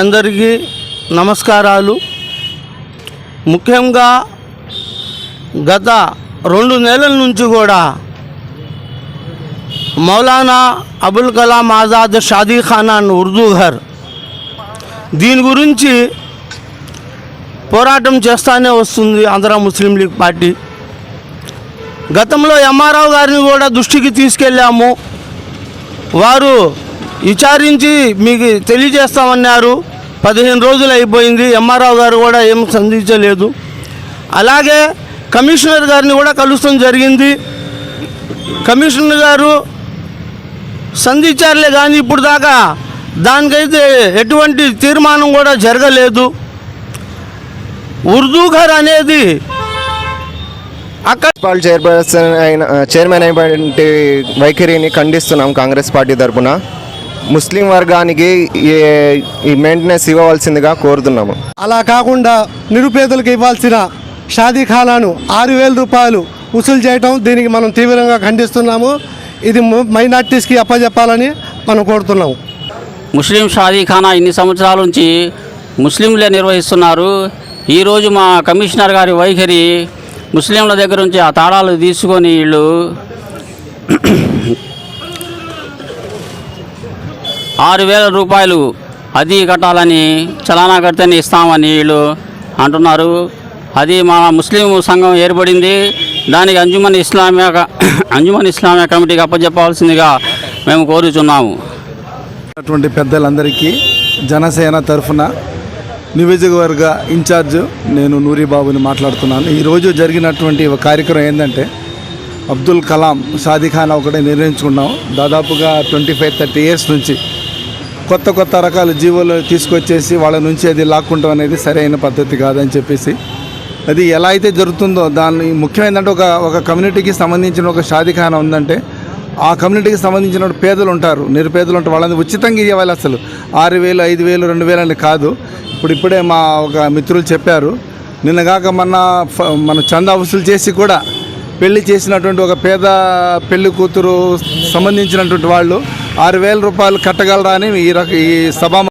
అందరికీ నమస్కారాలు. ముఖ్యంగా గత 2 నెలల నుంచి కూడా మౌలానా అబుల్ కలాం ఆజాద్ షాదీ ఖానా ఉర్దూ ఘర్ దీని గురించి పోరాటం చేస్తూనే వస్తుంది ఆంధ్ర ముస్లిం లీగ్ పార్టీ. గతంలో ఎంఆర్ఓ గారిని కూడా దృష్టికి తీసుకెళ్ళాము. వారు విచారించి మీకు తెలియజేస్తామన్నారు. 15 రోజులు అయిపోయింది, ఎంఆర్ఓ గారు కూడా ఏం స్పందించలేదు. అలాగే కమిషనర్ గారిని కూడా కలుస్తాం జరిగింది. కమిషనర్ గారు స్పందించారులే కానీ ఇప్పుడు దాకా దానికైతే ఎటువంటి తీర్మానం కూడా జరగలేదు. ఉర్దూ ఘర్ అనేది అక్కడ చైర్మన్ అయినటువంటి వైఖరిని ఖండిస్తున్నాం. కాంగ్రెస్ పార్టీ తరఫున ముస్లిం వర్గానికి ఈ మెయింటెనెన్స్ ఇవ్వవలసిందిగా కోరుతున్నాము. అలా కాకుండా నిరుపేదలకు ఇవ్వాల్సిన షాదీ ఖానాను 6,000 రూపాయలు వసూలు చేయటం, దీనికి మనం తీవ్రంగా ఖండిస్తున్నాము. ఇది మైనార్టీస్కి అప్పజెప్పాలని మనం కోరుతున్నాము. ముస్లిం షాదీ ఖానా ఇన్ని సంవత్సరాల నుంచి ముస్లింలే నిర్వహిస్తున్నారు. ఈరోజు మా కమిషనర్ గారి వైఖరి ముస్లింల దగ్గర నుంచి ఆ తాళాలు తీసుకొని వీళ్ళు 6,000 రూపాయలు అది కట్టాలని, చలానా కడితేనే ఇస్తామని వీళ్ళు అంటున్నారు. అది మా ముస్లిం సంఘం ఏర్పడింది, దానికి అంజుమన్ ఇస్లామియా కమిటీకి అప్పచెప్పవలసిందిగా మేము కోరుచున్నాము. అటువంటి పెద్దలందరికీ జనసేన తరఫున నియోజకవర్గ ఇన్ఛార్జ్ నేను నూరిబాబుని మాట్లాడుతున్నాను. ఈరోజు జరిగినటువంటి ఒక కార్యక్రమం ఏంటంటే అబ్దుల్ కలాం షాదీ ఖానా ఒకటే నిర్వహించుకున్నాం. దాదాపుగా 25-30 ఇయర్స్ నుంచి కొత్త రకాల జీవోలు తీసుకొచ్చేసి వాళ్ళ నుంచి అది లాక్కుంటాం అనేది సరైన పద్ధతి కాదని చెప్పేసి, అది ఎలా అయితే జరుగుతుందో దాన్ని ముఖ్యమైనదంటే ఒక కమ్యూనిటీకి సంబంధించిన ఒక షాదీ ఖానా ఉందంటే ఆ కమ్యూనిటీకి సంబంధించిన పేదలు ఉంటారు, నిరుపేదలు ఉంటారు, వాళ్ళని ఉచితంగా ఇవ్వాలి. అసలు 6,000, 5,000, 2,000 అని కాదు. ఇప్పుడే మా ఒక మిత్రులు చెప్పారు, నిన్నగాక మన చందా వసూలు చేసి కూడా పెళ్లి చేసినటువంటి ఒక పేద పెళ్లి కూతురు సంబంధించినటువంటి వాళ్ళు 6,000 రూపాయలు కట్టగలరా అని ఈ సభ